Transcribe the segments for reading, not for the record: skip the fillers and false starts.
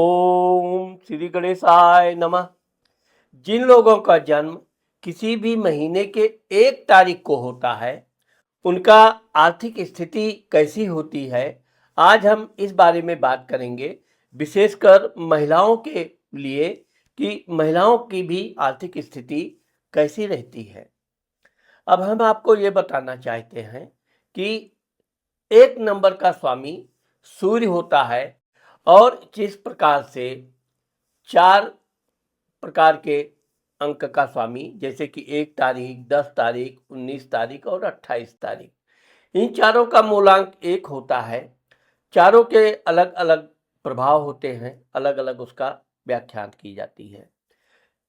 ओम श्री गणेशाय नमः। जिन लोगों का जन्म किसी भी महीने के 1 तारीख को होता है, उनका आर्थिक स्थिति कैसी होती है, आज हम इस बारे में बात करेंगे। विशेषकर महिलाओं के लिए कि महिलाओं की भी आर्थिक स्थिति कैसी रहती है। अब हम आपको ये बताना चाहते हैं कि 1 नंबर का स्वामी सूर्य होता है और जिस प्रकार से 4 प्रकार के अंक का स्वामी, जैसे कि 1 तारीख, 10 तारीख, 19 तारीख और 28 तारीख, इन चारों का मूलांक 1 होता है। चारों के अलग अलग प्रभाव होते हैं, अलग अलग उसका व्याख्यान की जाती है।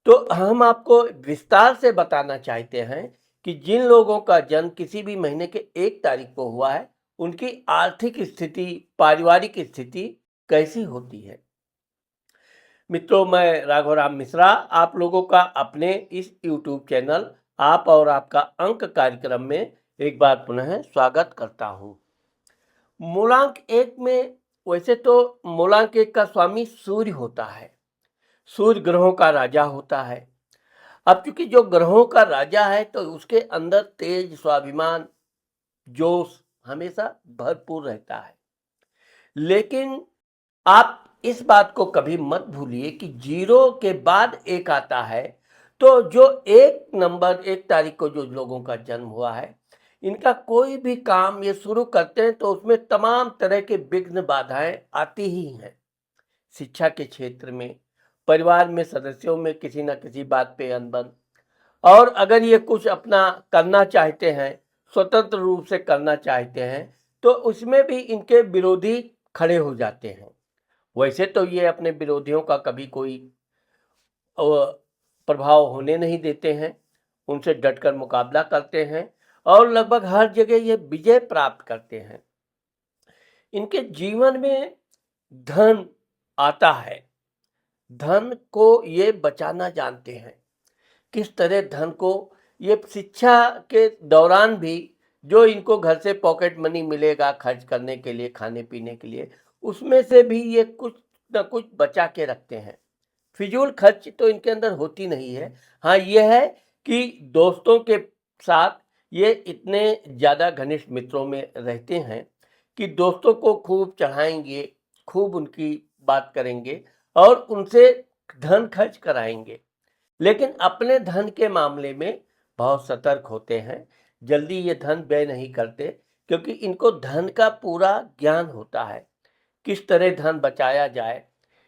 तो हम आपको विस्तार से बताना चाहते हैं कि जिन लोगों का जन्म किसी भी महीने के 1 तारीख को हुआ है, उनकी आर्थिक स्थिति, पारिवारिक स्थिति कैसी होती है। मित्रों, मैं राघव राम मिश्रा आप लोगों का अपने इस YouTube चैनल आप और आपका अंक कार्यक्रम में एक बार पुनः स्वागत करता हूं। मूलांक 1 में वैसे तो मूलांक 1 का स्वामी सूर्य होता है। सूर्य ग्रहों का राजा होता है। अब चूंकि जो ग्रहों का राजा है तो उसके अंदर तेज, स्वाभिमान, जोश हमेशा भरपूर रहता है। लेकिन आप इस बात को कभी मत भूलिए कि 0 के बाद 1 आता है, तो जो 1 तारीख को जो लोगों का जन्म हुआ है, इनका कोई भी काम ये शुरू करते हैं तो उसमें तमाम तरह के विघ्न, बाधाएं आती ही हैं। शिक्षा के क्षेत्र में, परिवार में सदस्यों में किसी न किसी बात पे अनबन, और अगर ये कुछ अपना करना चाहते हैं, स्वतंत्र रूप से करना चाहते हैं, तो उसमें भी इनके विरोधी खड़े हो जाते हैं। वैसे तो ये अपने विरोधियों का कभी कोई प्रभाव होने नहीं देते हैं, उनसे डटकर मुकाबला करते हैं और लगभग हर जगह ये विजय प्राप्त करते हैं। इनके जीवन में धन आता है। धन को ये बचाना जानते हैं। किस तरह धन को, ये शिक्षा के दौरान भी जो इनको घर से पॉकेट मनी मिलेगा खर्च करने के लिए, खाने पीने के लिए, उसमें से भी ये कुछ न कुछ बचा के रखते हैं। फिजूल खर्च तो इनके अंदर होती नहीं है। हाँ, ये है कि दोस्तों के साथ ये इतने ज़्यादा घनिष्ठ मित्रों में रहते हैं कि दोस्तों को खूब चढ़ाएंगे, खूब उनकी बात करेंगे और उनसे धन खर्च कराएंगे। लेकिन अपने धन के मामले में बहुत सतर्क होते हैं। जल्दी ये धन व्यय नहीं करते, क्योंकि इनको धन का पूरा ज्ञान होता है, किस तरह धन बचाया जाए।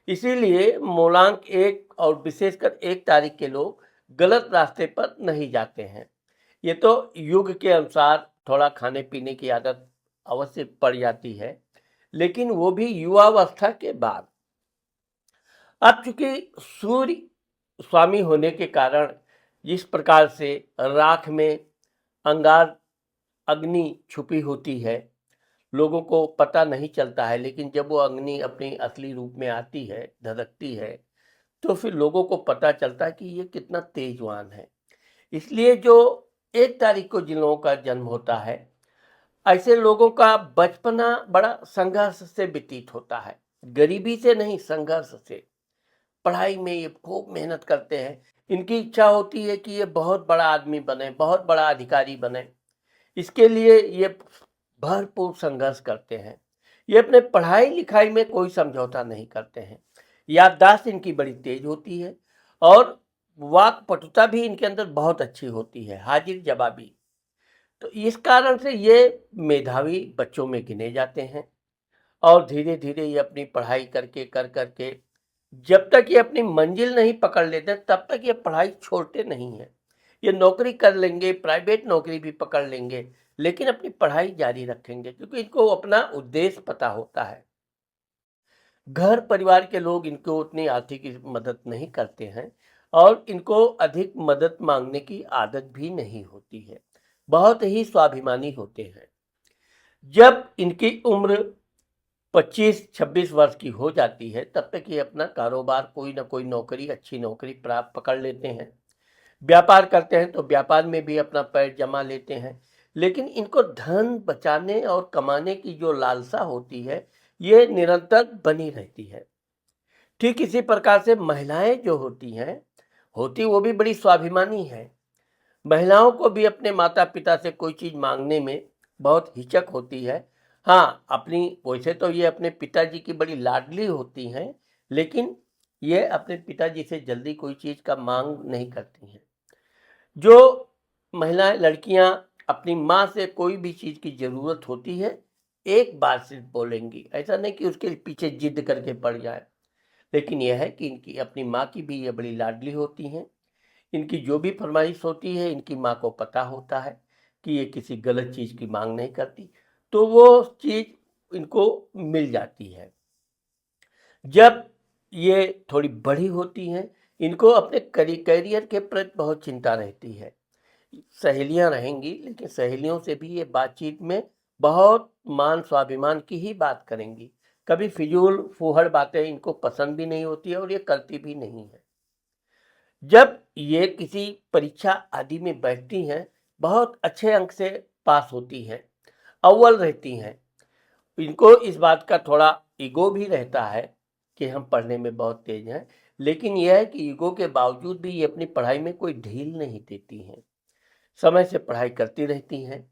इसीलिए मूलांक 1 और विशेषकर 1 तारीख के लोग गलत रास्ते पर नहीं जाते हैं। ये तो युग के अनुसार थोड़ा खाने पीने की आदत अवश्य पड़ जाती है, लेकिन वो भी युवावस्था के बाद। अब चूंकि सूर्य स्वामी होने के कारण जिस प्रकार से राख में अंगार, अग्नि छुपी होती है, लोगों को पता नहीं चलता है, लेकिन जब वो अग्नि अपनी असली रूप में आती है, धधकती है, तो फिर लोगों को पता चलता है कि ये कितना तेजवान है। इसलिए जो 1 तारीख को जिन लोगों का जन्म होता है, ऐसे लोगों का बचपना बड़ा संघर्ष से व्यतीत होता है। गरीबी से नहीं, संघर्ष से। पढ़ाई में ये खूब मेहनत करते हैं। इनकी इच्छा होती है कि ये बहुत बड़ा आदमी बने, बहुत बड़ा अधिकारी बने। इसके लिए ये भरपूर संघर्ष करते हैं। ये अपने पढ़ाई लिखाई में कोई समझौता नहीं करते हैं। याददाश्त इनकी बड़ी तेज होती है और वाक पटुता भी इनके अंदर बहुत अच्छी होती है, हाजिर जवाबी। तो इस कारण से ये मेधावी बच्चों में गिने जाते हैं और धीरे धीरे ये अपनी पढ़ाई करके कर करके जब तक ये अपनी मंजिल नहीं पकड़ लेते, तब तक ये पढ़ाई छोड़ते नहीं हैं। ये नौकरी कर लेंगे, प्राइवेट नौकरी भी पकड़ लेंगे, लेकिन अपनी पढ़ाई जारी रखेंगे, क्योंकि इनको अपना उद्देश्य पता होता है। घर परिवार के लोग इनको उतनी आर्थिक मदद नहीं करते हैं और इनको अधिक मदद मांगने की आदत भी नहीं होती है। बहुत ही स्वाभिमानी होते हैं। जब इनकी उम्र 25-26 वर्ष की हो जाती है, तब तक ये अपना कारोबार, कोई ना कोई नौकरी, अच्छी नौकरी प्राप्त पकड़ लेते हैं। व्यापार करते हैं तो व्यापार में भी अपना पैर जमा लेते हैं। लेकिन इनको धन बचाने और कमाने की जो लालसा होती है, ये निरंतर बनी रहती है। ठीक इसी प्रकार से महिलाएं जो होती वो भी बड़ी स्वाभिमानी है। महिलाओं को भी अपने माता पिता से कोई चीज मांगने में बहुत हिचक होती है। हाँ, अपनी वैसे तो ये अपने पिताजी की बड़ी लाडली होती हैं, लेकिन ये अपने पिताजी से जल्दी कोई चीज का मांग नहीं करती हैं। जो महिलाएं लड़कियां अपनी माँ से कोई भी चीज की जरूरत होती है, एक बार सिर्फ बोलेंगी, ऐसा नहीं कि उसके पीछे जिद करके पड़ जाए। लेकिन यह है कि इनकी अपनी माँ की भी ये बड़ी लाडली होती हैं। इनकी जो भी फरमाइश होती है, इनकी माँ को पता होता है कि ये किसी गलत चीज़ की मांग नहीं करती, तो वो चीज़ इनको मिल जाती है। जब ये थोड़ी बड़ी होती हैं, इनको अपने करियर के प्रति बहुत चिंता रहती है। सहेलियां रहेंगी, लेकिन सहेलियों से भी ये बातचीत में बहुत मान स्वाभिमान की ही बात करेंगी। कभी फिजूल फूहड़ बातें इनको पसंद भी नहीं होती है और ये करती भी नहीं है। जब ये किसी परीक्षा आदि में बैठती हैं, बहुत अच्छे अंक से पास होती हैं, अव्वल रहती हैं। इनको इस बात का थोड़ा ईगो भी रहता है कि हम पढ़ने में बहुत तेज हैं, लेकिन यह है कि ईगो के बावजूद भी ये अपनी पढ़ाई में कोई ढील नहीं देती हैं। समय से पढ़ाई करती रहती हैं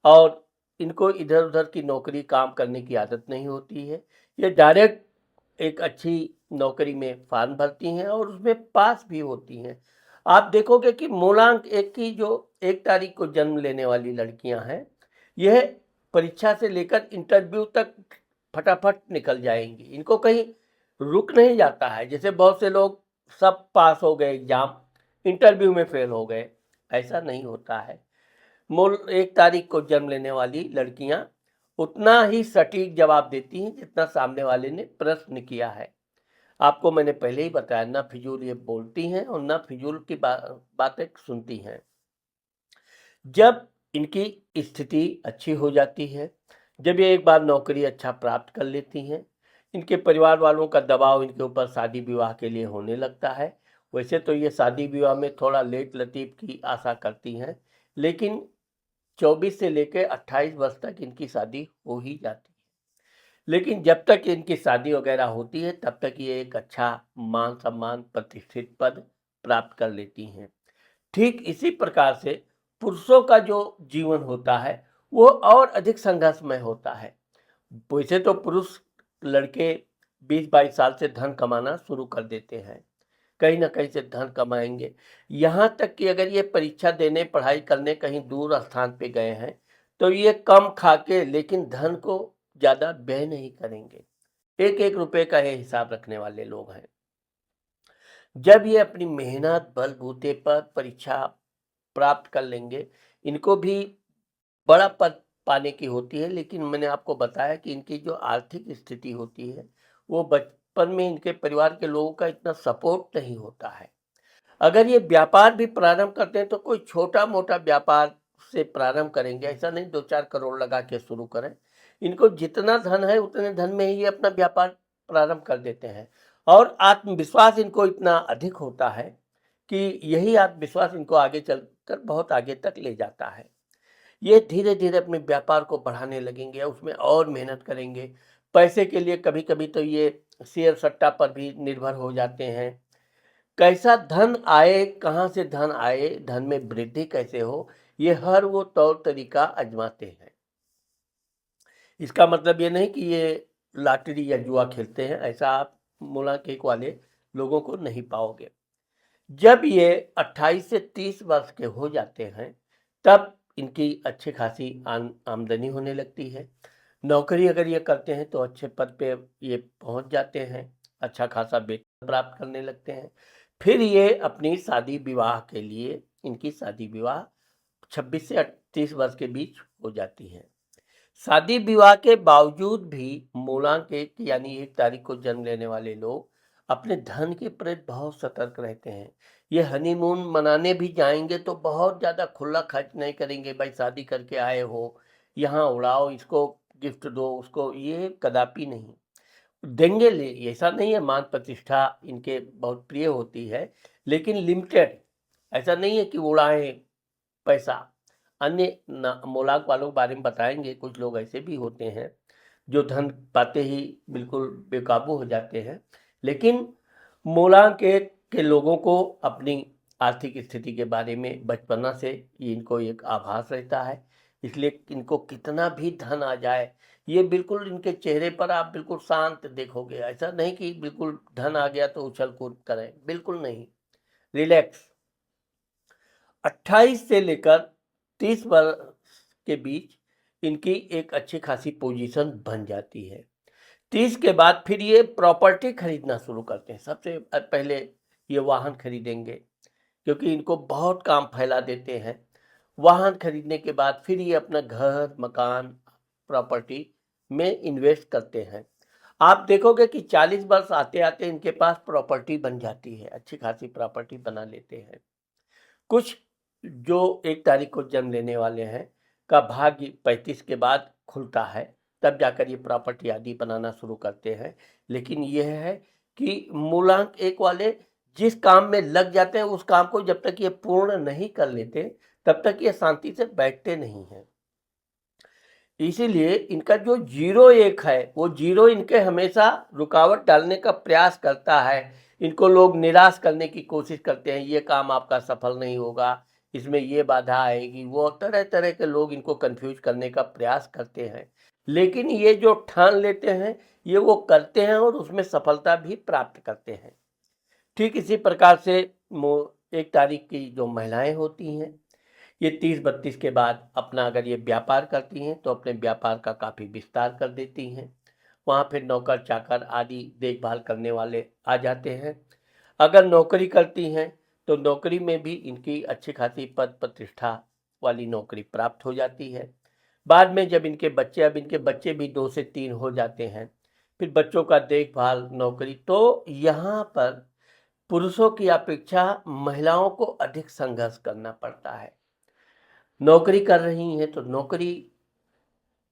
और इनको इधर-उधर की नौकरी काम करने की आदत नहीं होती है। ये डायरेक्ट एक अच्छी नौकरी में फॉर्म भरती हैं और उसमें पास भी होती हैं। आप देखोगे कि मूलांक 1 की जो 1 तारीख को जन्म लेने वाली लड़कियां हैं, यह परीक्षा से लेकर इंटरव्यू तक फटाफट निकल जाएंगी। इनको कहीं रुक नहीं जाता है। जैसे बहुत से लोग सब पास हो गए एग्जाम, इंटरव्यू में फेल हो गए, ऐसा नहीं होता है। मूल 1 तारीख को जन्म लेने वाली लड़कियां उतना ही सटीक जवाब देती हैं जितना सामने वाले ने प्रश्न किया है। आपको मैंने पहले ही बताया, ना फिजूल ये बोलती हैं और ना फिजूल की बातें सुनती हैं। जब इनकी स्थिति अच्छी हो जाती है, जब ये एक बार नौकरी अच्छा प्राप्त कर लेती हैं, इनके परिवार वालों का दबाव इनके ऊपर शादी विवाह के लिए होने लगता है। वैसे तो ये शादी विवाह में थोड़ा लेट लतीफ़ की आशा करती हैं, लेकिन 24 से लेकर 28 वर्ष तक इनकी शादी हो ही जाती है। लेकिन जब तक इनकी शादी वगैरह होती है, तब तक ये एक अच्छा मान सम्मान प्रतिष्ठित पद प्राप्त कर लेती हैं। ठीक इसी प्रकार से पुरुषों का जो जीवन होता है, वो और अधिक संघर्षमय होता है। वैसे तो पुरुष लड़के 20-22 साल से धन कमाना शुरू कर देते हैं, कहीं ना कहीं से धन कमाएंगे। यहाँ तक कि अगर ये परीक्षा देने पढ़ाई करने कहीं दूर स्थान पे गए हैं, तो ये कम खा के लेकिन धन को ज़्यादा व्यय नहीं करेंगे। एक एक रुपए का ये हिसाब रखने वाले लोग हैं। जब ये अपनी मेहनत बलबूते पर परीक्षा प्राप्त कर लेंगे, इनको भी बड़ा पद पाने की होती है, लेकिन मैंने आपको बताया कि इनकी जो आर्थिक स्थिति होती है, वो बचपन में इनके परिवार के लोगों का इतना सपोर्ट नहीं होता है। अगर ये व्यापार भी प्रारंभ करते हैं तो कोई छोटा-मोटा व्यापार से प्रारंभ करेंगे, ऐसा नहीं 2-4 करोड़ लगा के शुरू करें। इनको जितना धन है उतने धन में ही ये अपना व्यापार प्रारंभ कर देते हैं और आत्मविश्वास इनको इतना अधिक होता है कि यही आत्मविश्वास इनको आगे चलकर बहुत आगे तक ले जाता है। ये धीरे-धीरे अपने व्यापार को बढ़ाने लगेंगे, उसमें और मेहनत करेंगे। पैसे के लिए कभी-कभी तो ये शेयर सट्टा पर भी निर्भर हो जाते हैं। कैसा धन आए, कहाँ से धन आए, धन में वृद्धि कैसे हो, ये हर वो तौर तरीका आजमाते हैं। इसका मतलब ये नहीं कि ये लॉटरी या जुआ खेलते हैं, ऐसा आप मुनाफिक वाले लोगों को नहीं पाओगे। जब ये 28 से 30 वर्ष के हो जाते हैं, तब इनकी अच्छी खासी आमदनी होने लगती है। नौकरी अगर ये करते हैं तो अच्छे पद पे ये पहुंच जाते हैं, अच्छा खासा वेतन प्राप्त करने लगते हैं। फिर ये अपनी शादी विवाह के लिए इनकी शादी विवाह 26 से 38 वर्ष के बीच हो जाती है। शादी विवाह के बावजूद भी मूलांक 1 यानी 1 तारीख को जन्म लेने वाले लोग अपने धन के प्रति बहुत सतर्क रहते हैं। ये हनीमून मनाने भी जाएंगे तो बहुत ज़्यादा खुला खर्च नहीं करेंगे। भाई शादी करके आए हो, यहाँ उड़ाओ, इसको गिफ्ट दो, उसको, ये कदापि नहीं देंगे। ले ऐसा नहीं है, मान प्रतिष्ठा इनके बहुत प्रिय होती है, लेकिन लिमिटेड। ऐसा नहीं है कि उड़ाएं पैसा। अन्य मोलाक वालों के बारे में बताएंगे, कुछ लोग ऐसे भी होते हैं जो धन पाते ही बिल्कुल बेकाबू हो जाते हैं, लेकिन मूलांक एक के लोगों को अपनी आर्थिक स्थिति के बारे में बचपना से इनको एक आभास रहता है, इसलिए इनको कितना भी धन आ जाए, ये बिल्कुल इनके चेहरे पर आप बिल्कुल शांत देखोगे। ऐसा नहीं कि बिल्कुल धन आ गया तो उछल कूद करें, बिल्कुल नहीं, रिलैक्स। 28 से लेकर 30 वर्ष के बीच इनकी एक अच्छी खासी पोजीशन बन जाती है। 30 के बाद फिर ये प्रॉपर्टी खरीदना शुरू करते हैं। सबसे पहले ये वाहन खरीदेंगे, क्योंकि इनको बहुत काम फैला देते हैं। वाहन खरीदने के बाद फिर ये अपना घर, मकान, प्रॉपर्टी में इन्वेस्ट करते हैं। आप देखोगे कि 40 वर्ष आते आते इनके पास प्रॉपर्टी बन जाती है, अच्छी खासी प्रॉपर्टी बना लेते हैं। कुछ जो 1 तारीख को जन्म लेने वाले हैं का भाग्य 35 के बाद खुलता है, तब जाकर ये प्रॉपर्टी आदि बनाना शुरू करते हैं। लेकिन यह है कि मूलांक 1 वाले जिस काम में लग जाते हैं, उस काम को जब तक ये पूर्ण नहीं कर लेते, तब तक ये शांति से बैठते नहीं हैं। इसीलिए इनका जो 0-1 है, वो 0 इनके हमेशा रुकावट डालने का प्रयास करता है। इनको लोग निराश करने की कोशिश करते हैं, ये काम आपका सफल नहीं होगा, इसमें ये बाधा आएगी, वो तरह तरह के लोग इनको कंफ्यूज करने का प्रयास करते हैं। लेकिन ये जो ठान लेते हैं, ये वो करते हैं और उसमें सफलता भी प्राप्त करते हैं। ठीक इसी प्रकार से 1 तारीख की जो महिलाएं होती हैं, ये 30-32 के बाद अपना अगर ये व्यापार करती हैं तो अपने व्यापार का काफ़ी विस्तार कर देती हैं। वहाँ फिर नौकर चाकर आदि देखभाल करने वाले आ जाते हैं। अगर नौकरी करती हैं तो नौकरी में भी इनकी अच्छी खासी पद प्रतिष्ठा वाली नौकरी प्राप्त हो जाती है। बाद में जब इनके बच्चे भी 2 से 3 हो जाते हैं, फिर बच्चों का देखभाल, नौकरी, तो यहाँ पर पुरुषों की अपेक्षा महिलाओं को अधिक संघर्ष करना पड़ता है। नौकरी कर रही हैं तो नौकरी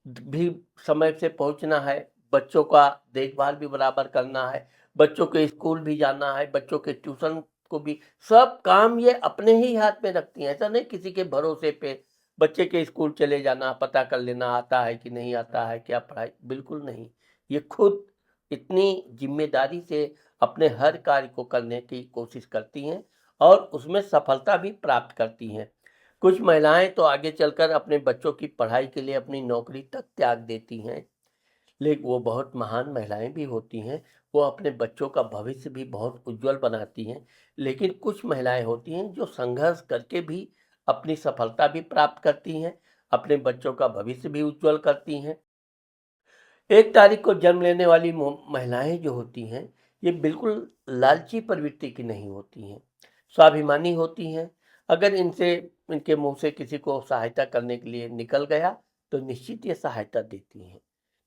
भी समय से पहुंचना है, बच्चों का देखभाल भी बराबर करना है, बच्चों के स्कूल भी जाना है, बच्चों के ट्यूशन को भी, सब काम ये अपने ही हाथ में रखती हैं। ऐसा नहीं किसी के भरोसे पे बच्चे के स्कूल चले जाना, पता कर लेना आता है कि नहीं आता है, क्या पढ़ाई, बिल्कुल नहीं। ये खुद इतनी जिम्मेदारी से अपने हर कार्य को करने की कोशिश करती हैं और उसमें सफलता भी प्राप्त करती हैं। कुछ महिलाएं तो आगे चलकर अपने बच्चों की पढ़ाई के लिए अपनी नौकरी तक त्याग देती हैं, लेकिन वो बहुत महान महिलाएं भी होती हैं, वो अपने बच्चों का भविष्य भी बहुत उज्जवल बनाती हैं। लेकिन कुछ महिलाएं होती हैं जो संघर्ष करके भी अपनी सफलता भी प्राप्त करती हैं, अपने बच्चों का भविष्य भी उज्जवल करती हैं। 1 तारीख को जन्म लेने वाली महिलाएं जो होती हैं, ये बिल्कुल लालची प्रवृत्ति की नहीं होती हैं, स्वाभिमानी होती हैं। अगर इनके मुंह से किसी को सहायता करने के लिए निकल गया तो निश्चित ये सहायता देती हैं।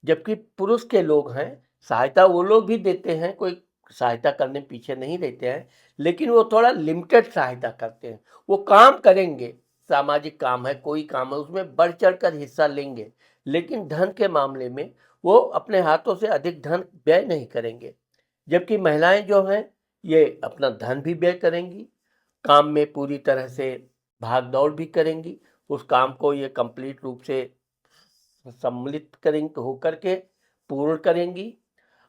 जबकि पुरुष के लोग हैं, सहायता वो लोग भी देते हैं, कोई सहायता करने पीछे नहीं रहते हैं, लेकिन वो थोड़ा लिमिटेड सहायता करते हैं। वो काम करेंगे, सामाजिक काम है, कोई काम है, उसमें बढ़ चढ़ कर हिस्सा लेंगे, लेकिन धन के मामले में वो अपने हाथों से अधिक धन व्यय नहीं करेंगे। जबकि महिलाएं जो हैं, ये अपना धन भी व्यय करेंगी, काम में पूरी तरह से भाग दौड़ भी करेंगी, उस काम को ये कंप्लीट रूप से सम्मिलित करेंगे, होकर के पूर्ण करेंगी।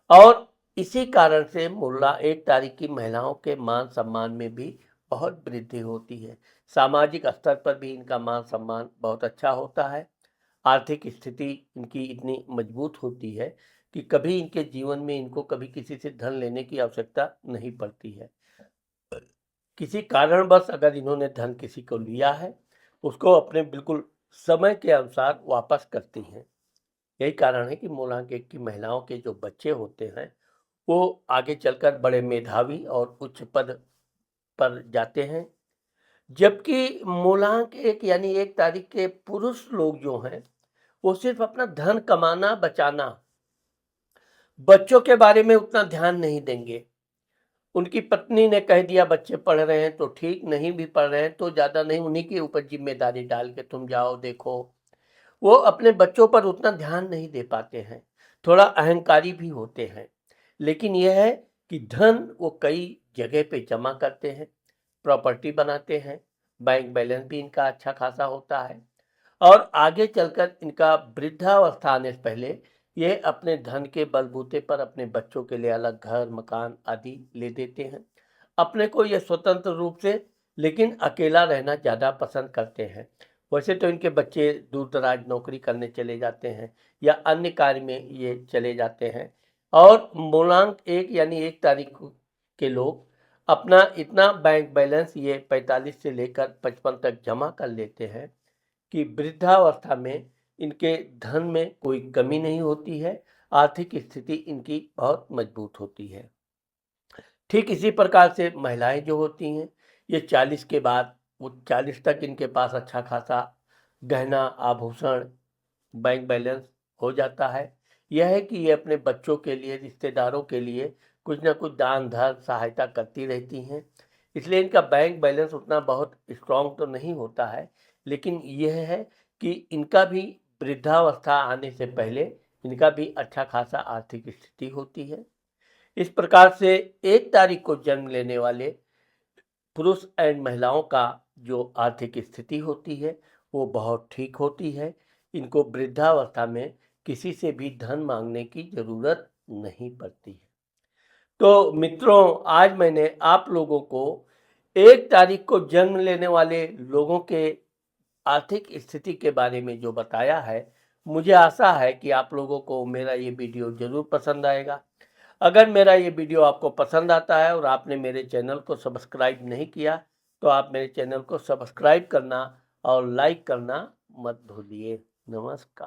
और इसी कारण से 1 तारीख की महिलाओं के मान सम्मान में भी बहुत वृद्धि होती है। सामाजिक स्तर पर भी इनका मान सम्मान बहुत अच्छा होता है। आर्थिक स्थिति इनकी इतनी मजबूत होती है कि कभी इनके जीवन में इनको कभी किसी से धन लेने की आवश्यकता नहीं पड़ती है। किसी कारणवश अगर इन्होंने धन किसी को लिया है, उसको अपने बिल्कुल समय के अनुसार वापस करती हैं। यही कारण है कि मूलांक 1 की महिलाओं के जो बच्चे होते हैं, वो आगे चलकर बड़े मेधावी और उच्च पद पर जाते हैं। जबकि मूलांक 1 यानी 1 तारीख के पुरुष लोग जो हैं, वो सिर्फ अपना धन कमाना, बचाना, बच्चों के बारे में उतना ध्यान नहीं देंगे। उनकी पत्नी ने कह दिया बच्चे पढ़ रहे हैं तो ठीक, नहीं भी पढ़ रहे हैं तो ज़्यादा नहीं, उन्हीं के ऊपर जिम्मेदारी डाल के तुम जाओ देखो। वो अपने बच्चों पर उतना ध्यान नहीं दे पाते हैं, थोड़ा अहंकारी भी होते हैं। लेकिन यह है कि धन वो कई जगह पे जमा करते हैं, प्रॉपर्टी बनाते हैं, बैंक बैलेंस भी इनका अच्छा खासा होता है और आगे चलकर इनका वृद्धावस्था आने से पहले ये अपने धन के बलबूते पर अपने बच्चों के लिए अलग घर, मकान आदि ले देते हैं। अपने को ये स्वतंत्र रूप से लेकिन अकेला रहना ज़्यादा पसंद करते हैं। वैसे तो इनके बच्चे दूर-दराज नौकरी करने चले जाते हैं या अन्य कार्य में ये चले जाते हैं और मूलांक 1 यानी 1 तारीख के लोग अपना इतना बैंक बैलेंस ये 45 से लेकर 55 तक जमा कर लेते हैं कि वृद्धावस्था में इनके धन में कोई कमी नहीं होती है, आर्थिक स्थिति इनकी बहुत मजबूत होती है। ठीक इसी प्रकार से महिलाएं जो होती हैं, ये 40 के बाद वो 40 तक इनके पास अच्छा खासा गहना, आभूषण, बैंक बैलेंस हो जाता है। यह है कि ये अपने बच्चों के लिए, रिश्तेदारों के लिए कुछ ना कुछ दान धर्म सहायता करती रहती हैं। इसलिए इनका बैंक बैलेंस उतना बहुत स्ट्रांग तो नहीं होता है, लेकिन यह है कि इनका भी वृद्धावस्था आने से पहले इनका भी अच्छा खासा आर्थिक स्थिति होती है। इस प्रकार से 1 तारीख को जन्म लेने वाले पुरुष एंड महिलाओं का जो आर्थिक स्थिति होती है वो बहुत ठीक होती है। इनको वृद्धावस्था में किसी से भी धन मांगने की ज़रूरत नहीं पड़ती है। तो मित्रों, आज मैंने आप लोगों को 1 तारीख को जन्म लेने वाले लोगों के आर्थिक स्थिति के बारे में जो बताया है, मुझे आशा है कि आप लोगों को मेरा ये वीडियो ज़रूर पसंद आएगा। अगर मेरा ये वीडियो आपको पसंद आता है और आपने मेरे चैनल को सब्सक्राइब नहीं किया, तो आप मेरे चैनल को सब्सक्राइब करना और लाइक करना मत भूलिए। नमस्कार।